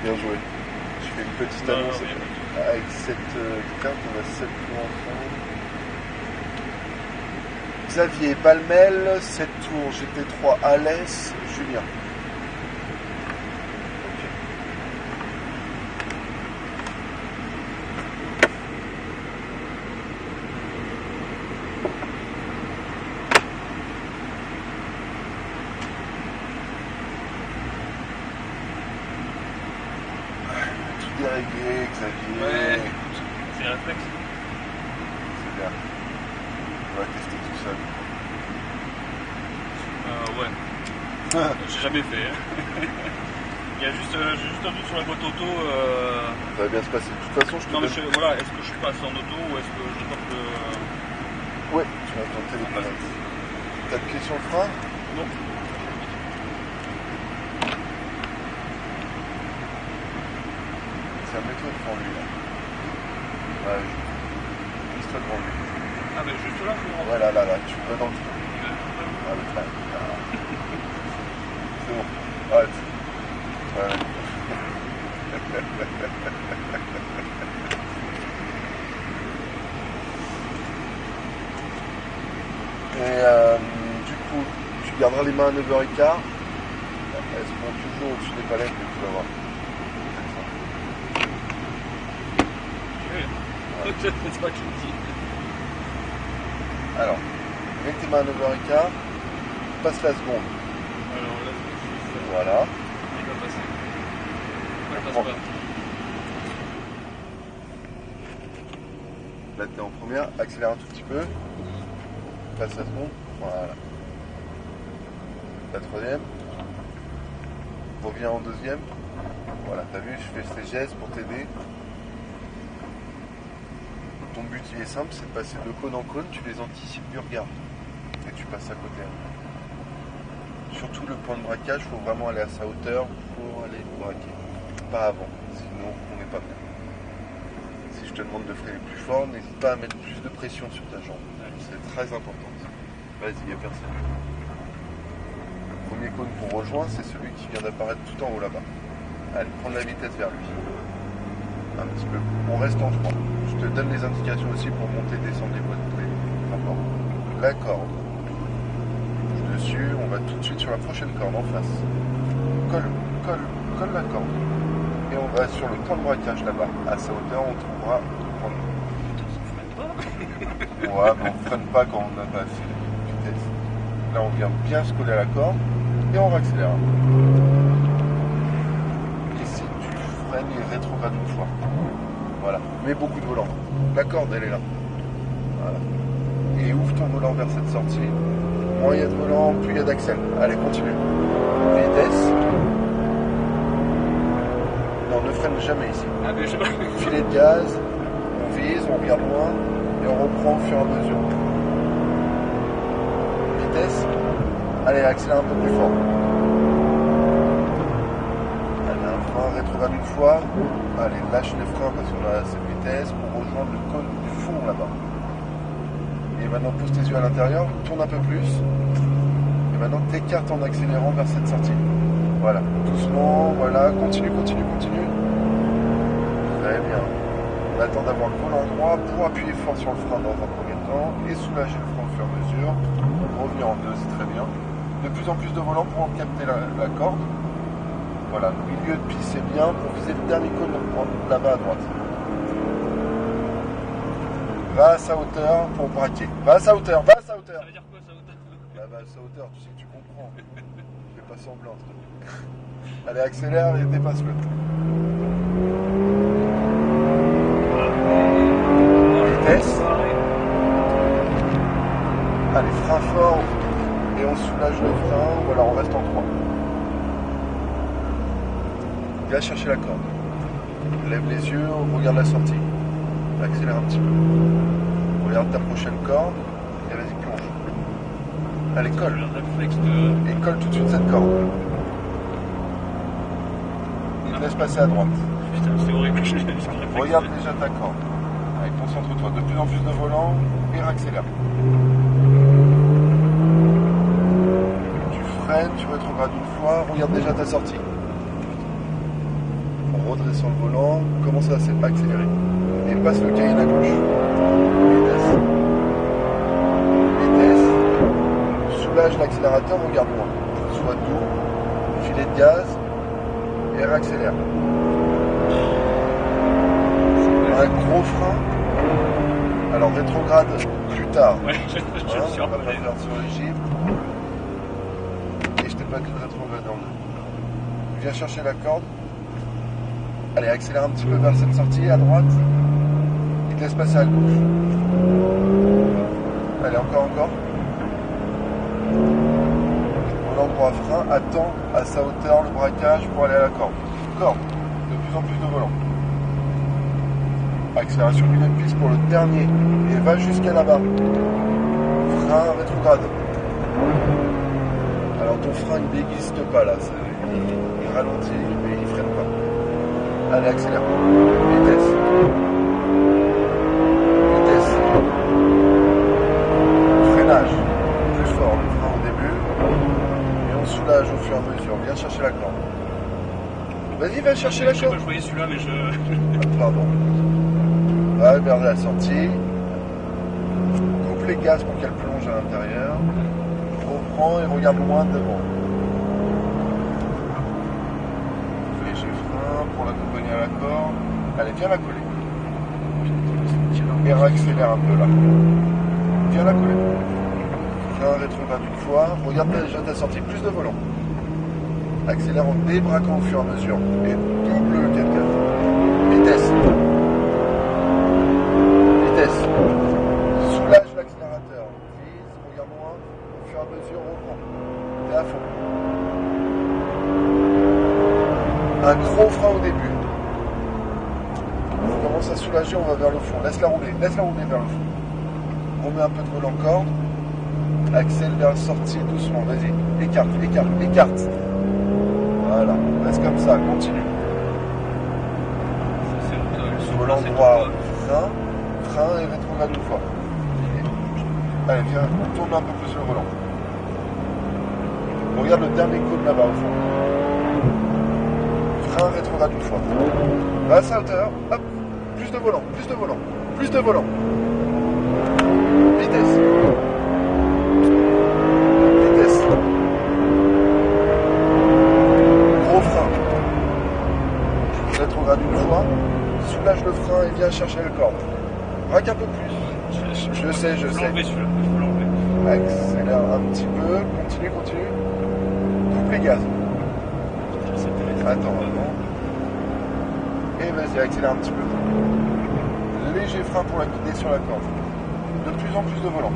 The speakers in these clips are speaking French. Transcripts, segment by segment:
bien joué. Je fais une petite Non, annonce. non, mais- Avec cette carte, on a 7 tours ensemble. Xavier, Balmel, 7 tours, GT3, Alès, Julien. Ok. Tout déréglé, Xavier. Ouais, c'est un réflexe. C'est bien. On va tester tout seul. Ouais, j'ai jamais fait. Hein. Il y a juste, j'ai juste un doute sur la boîte auto. Ça va bien se passer. De toute façon, je te Non, mais donne... voilà, est-ce que je passe en auto ou est-ce que je tente le. Ouais, tu vas tenter les palettes. T'as de clé sur le frein? Non. C'est un méthode devant lui là. Ouais, glisse-toi devant lui. Ah, mais juste là, je me rends. Voilà, là, tu vas dans le frein. Ah, le frein. Ah. C'est bon. Arrête. Ouais. Et du coup, tu garderas les mains à 9h15. Elles seront toujours au-dessus des palettes, mais tu vas voir. C'est pas qui me dit. Alors, mets tes mains à 9h15, passe la seconde. Alors là, c'est Voilà. il va passer. Moi, je passe Bon. pas. Là, t'es en première, accélère un tout petit peu. Passe la seconde. Voilà. La troisième. Reviens en deuxième. Voilà, t'as vu, je fais ces gestes pour t'aider. Ton but, il est simple, c'est de passer de cône en cône, tu les anticipes du regard. Et tu passes à côté. Surtout le point de braquage, il faut vraiment aller à sa hauteur pour aller braquer. Pas avant, sinon on n'est pas bien. Si je te demande de freiner plus fort, n'hésite pas à mettre plus de pression sur ta jambe. C'est très important. Vas-y, il n'y a personne. Le premier cône qu'on rejoint, c'est celui qui vient d'apparaître tout en haut là-bas. Allez, prends de la vitesse vers lui. Un petit peu. On reste en 3. Je te donne les indications aussi pour monter et descendre les boîtes de rapport. La corde. Bouge dessus, on va tout de suite sur la prochaine corde en face. Colle la corde. Et on va sur le point de braquage là-bas. À sa hauteur, on trouvera le point de Ouais, mais on ne freine pas quand on n'a pas assez de vitesse. Là, on vient bien se coller à la corde et on réaccélère. Et si tu freines, il rétrograde une fois. Voilà. Mets beaucoup de volant. La corde, elle est là. Voilà. Et ouvre ton volant vers cette sortie. Moins il y a de volant, plus il y a d'axel. Allez, continue. Vitesse. Non, ne freine jamais ici. Ah, mais je. Filet de gaz. On vise, on regarde loin. Et on reprend au fur et à mesure. Vitesse. Allez, accélère un peu plus fort. Allez, un frein, rétrograde une fois. Allez, lâche les freins parce qu'on a cette vitesse pour rejoindre le cône du fond là-bas. Et maintenant, pose tes yeux à l'intérieur, tourne un peu plus. Et maintenant, t'écartes en accélérant vers cette sortie. Voilà, doucement, voilà, continue. Très bien. On attend d'avoir le volant droit pour appuyer fort sur le frein dans un premier temps et soulager le frein au fur et à mesure. Revenir en deux, c'est très bien. De plus en plus de volant pour capter la corde. Voilà, le milieu de piste c'est bien pour viser le dernier cône là-bas à droite. Va à sa hauteur pour braquer. Va à sa hauteur. Ça veut dire quoi ça hauteur? Va à sa hauteur, tu sais que tu comprends. Fais pas semblant. Allez, accélère et dépasse-le. Vitesse. Allez, frein fort. Et on soulage le frein. Voilà, on reste en 3. Va chercher la corde. Lève les yeux, regarde la sortie. Accélère un petit peu. Regarde ta prochaine corde. Et vas-y, plonge. Allez, colle. Le réflexe de. Et colle tout de suite cette corde. Et laisse passer à droite. Putain, c'est horrible. Regarde déjà ta corde. Allez, concentre-toi. De plus en plus de volant et réaccélère. Tu freines, tu rétrogrades une fois. Regarde déjà ta sortie. redressant le volant, commence à accélérer. Et passe le Cayenne à gauche. Vitesse. Vitesse. Soulage l'accélérateur, regarde loin. Sois doux, filet de gaz et réaccélère. Un gros frein. Alors rétrograde plus tard. Ouais, On va pas faire sur le Jeep. Et je t'ai pas dit de rétrograder en deux. Viens chercher la corde. Allez, accélère un petit peu vers cette sortie à droite. Il te laisse passer à gauche. Allez, encore. Au l'endroit frein, attends à sa hauteur le braquage pour aller à la corde. Corde, de plus en plus de volant. Accélération du même piste pour le dernier. Et va jusqu'à là-bas. Frein rétrograde. Alors ton frein il n'existe pas là. Il ralentit mais il freine pas. Allez, accélère. Vitesse. Freinage. Plus fort le frein au début. Et on soulage au fur et à mesure. Viens chercher la corde. Vas-y, va chercher la corde. Je voyais celui-là, mais je... Pardon. Va vers la sortie. Coupe les gaz pour qu'elle plonge à l'intérieur. Reprends et regarde loin devant. Léger frein pour l'accompagner à la corde. Allez, viens la coller. Et réaccélère un peu là. Viens la coller. Frein rétrograde une fois. Regarde déjà ta sortie, plus de volant. Accélère en débraquant au fur et à mesure. Et double le 4x4. Vitesse. Soulage l'accélérateur. Vise, regarde loin. Au fur et à mesure, reprend. T'es à fond. Un gros frein au début. On commence à soulager, on va vers le fond. Laisse-la rouler vers le fond. Remets un peu de volant corde. Accèle vers la sortie doucement. Vas-y. Écarte. Voilà. Reste comme ça, continue. Volant droit, frein et rétrograde une fois. Allez, viens, tourne un peu plus le volant. Regarde le dernier cône là-bas au fond. Frein, rétrograde une fois. Va à sa hauteur, hop, plus de volant. Vitesse. Gros frein. Rétrograde une fois. Soulage le frein et viens chercher le corde. Braque un peu plus. Je sais. Je peux l'enlever celui-là. Je peux l'enlever. Accélère un petit peu. Continue. Coupe les gaz. Attends. Et vas-y, accélère un petit peu. Léger frein pour la guider sur la corde. De plus en plus de volant.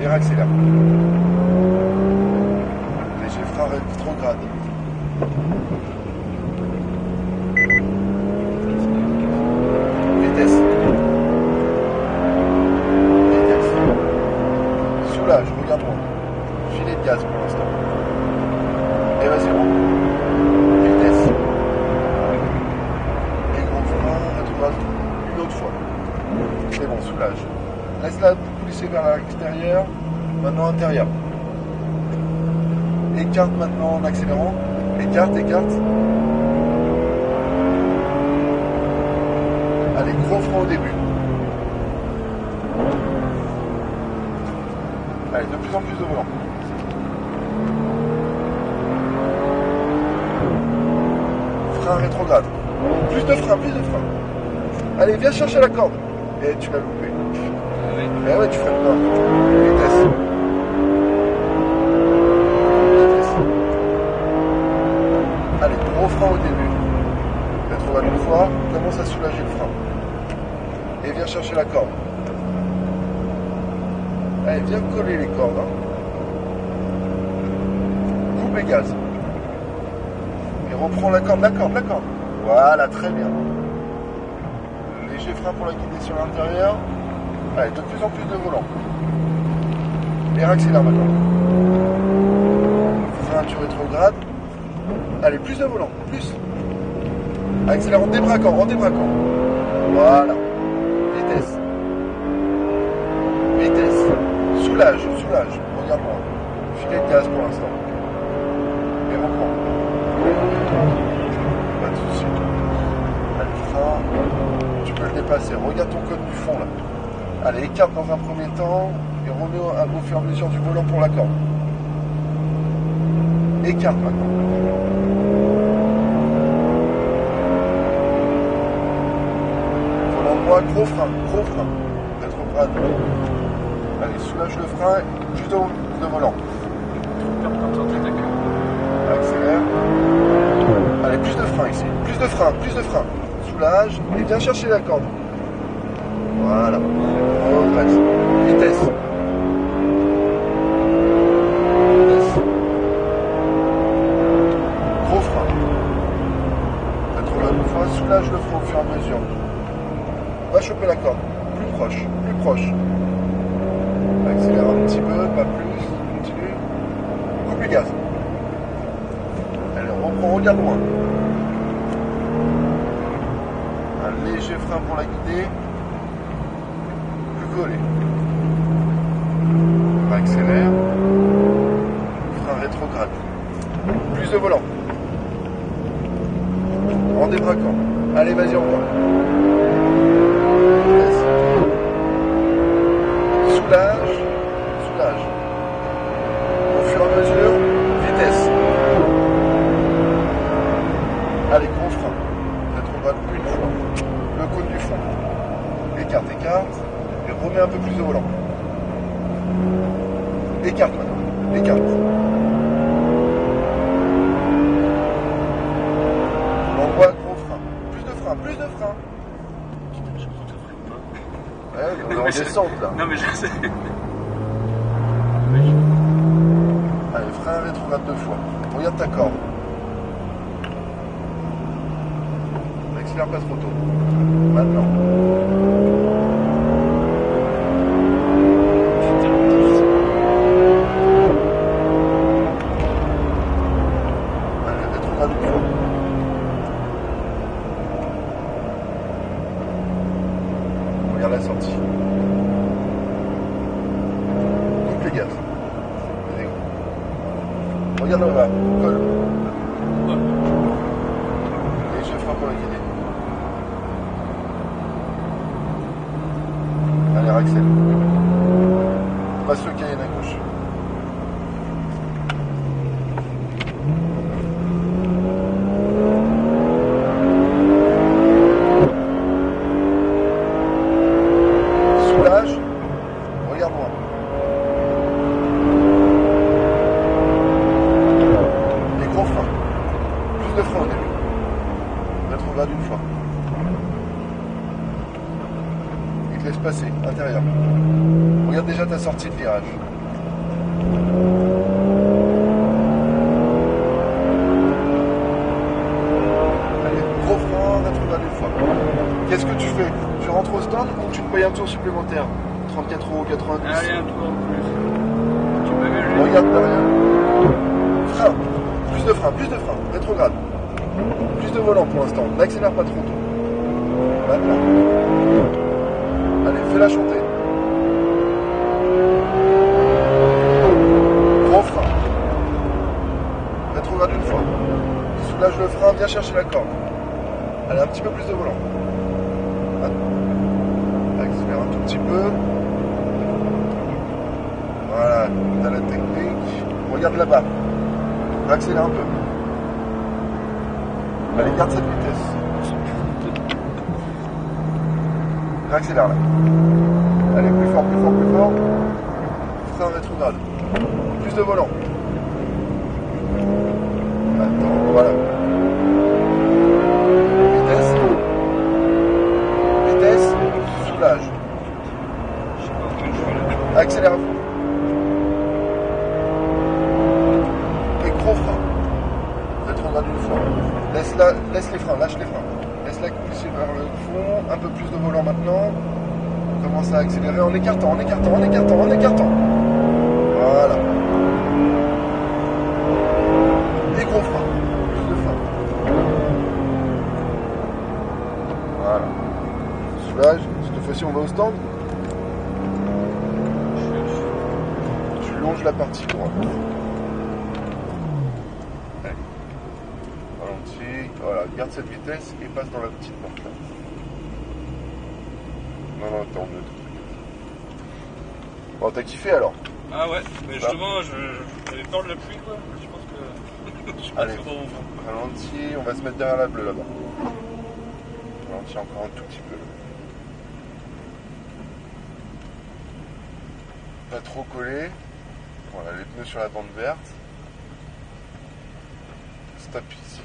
Et réaccélère. Léger frein rétrograde. Vitesse. Soulage, regarde-moi. Filet de gaz pour l'instant. Et vas-y, vitesse. Et gros frein, rétrograde une autre fois. C'est bon, soulage. Laisse-la glisser vers l'extérieur. Maintenant intérieur. Écarte maintenant en accélérant. Écarte. Allez, gros frein au début. Allez, de plus en plus de volant. Frein rétrograde. Plus de frein. Allez, viens chercher la corde. Et tu l'as loupé. Mais ouais, tu freines pas. Vitesse. Allez, gros frein au début. Rétrograde une fois, commence à soulager le frein. Et viens chercher la corde. Allez, viens coller les cordes. Coupe les gaz. Et reprends la corde. Voilà, très bien. Léger frein pour la guider sur l'intérieur. Allez, de plus en plus de volant. Et réaccélère maintenant. Frein, tu rétrogrades. Allez, plus de volant, plus. Accélère en débraquant. Voilà. Vitesse. Soulage. Regarde-moi. Filet de gaz pour l'instant. Et reprends. passer. Regarde ton code du fond là. Allez, écarte dans un premier temps et remets au fur et à mesure du volant pour la corde. Écarte maintenant. Volant droit, gros frein. Rétrograde. Allez, soulage le frein, plus de volant. Accélère. Allez, plus de frein ici. Plus de frein. Soulage et viens chercher la corde. Voilà. Progresse. Vitesse. Gros frein. Rétrograde une fois, soulage le frein au fur et à mesure. Va choper la corde. Plus proche. Accélère un petit peu, pas plus. Continue. Coupe les gaz. Allez, on regarde loin. Un léger frein pour la guider. Plus collé. Accélère. Frein rétrograde. Plus de volant. En débraquant. Allez, vas-y, on voit. Soulage. Au fur et à mesure, vitesse. Allez, gros frein. Rétrograde une fois. Le cône du fond. Écarte. Et remets un peu plus de volant. Écarte maintenant. Écarte. On voit gros frein. Plus de frein. Ouais, on est en descente là. Non mais je sais. Allez, frein rétrograde 2 fois. Regarde ta corde. N'accélère pas trop tôt. Maintenant. Allez, rétrograde une fois. Regarde la sortie. Coupe les gaz. Regarde là-bas, colle. Léger frein pour la guider. Allez, Axel. Passe le Cayenne à gauche. Soulage. Regarde moi. Plus de frein au début. Rétrograde une fois. Il te laisse passer, intérieur. Regarde déjà ta sortie de virage. Allez, gros frein, rétrograde une fois. Qu'est-ce que tu fais? Tu rentres au stand ou tu te payes un tour supplémentaire? 34,90 €. Allez, un tour en plus. Tu m'avais vu. Regarde derrière. Frein. Plus de frein. Rétrograde. Plus de volant pour l'instant. N'accélère pas trop tôt. Maintenant. Allez, fais-la chanter. Gros frein. Rétrograde une fois. Soulage le frein, viens chercher la corde. Allez, un petit peu plus de volant. Maintenant. Accélère un tout petit peu. Voilà, t'as la technique. Regarde là-bas. Accélère un peu. Allez, garde cette vitesse. Accélère là. Allez, plus fort. Frein rétrograde. Plus de volant. Maintenant, voilà. Vitesse. Soulage. Je sais pas comment je fais là. Accélère à fond. Gros frein. Rétrograde une fois. Laisse les freins, lâche les freins. Laisse-la pousser vers le fond. Un peu plus de volant maintenant. Commence à accélérer en écartant. Voilà. Et gros frein. Plus de frein. Voilà. Soulage. Cette fois-ci, on va au stand. Tu longes la partie droite. Voilà, garde cette vitesse et passe dans la petite porte là. Non, t'es en neutre. Bon, t'as kiffé alors? Ah ouais, mais justement, j'avais peur de la pluie, quoi. Je pense que... je suis pas Allez, sûr dans mon fond. ralentis, on va se mettre derrière la bleue là-bas. Ralentis encore un tout petit peu. Pas trop collé. Voilà, les pneus sur la bande verte. Stop ici.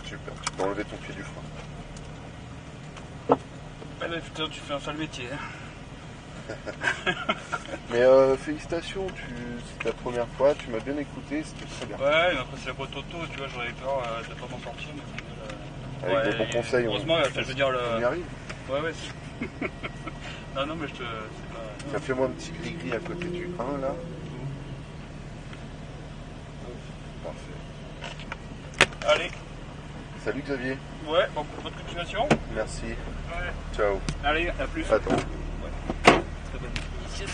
Super, tu peux enlever ton pied du frein. Ah là, putain, tu fais un sale métier. Hein. Mais félicitations, c'est ta première fois, tu m'as bien écouté, c'était très bien. Ouais, mais après c'est la boîte auto, tu vois, j'aurais peur de pas m'en sortir. Mais Avec des bons conseils, heureusement, je veux dire, on y arrive. Ouais, ouais. Non, mais je te... c'est pas... Fais-moi un petit gris-gris à côté du 1 là. Parfait. Allez. Salut Xavier. Ouais, bon, bonne continuation. Merci. Ouais. Ciao. Allez, à plus. Attends. Ouais. Très bonne. Yes.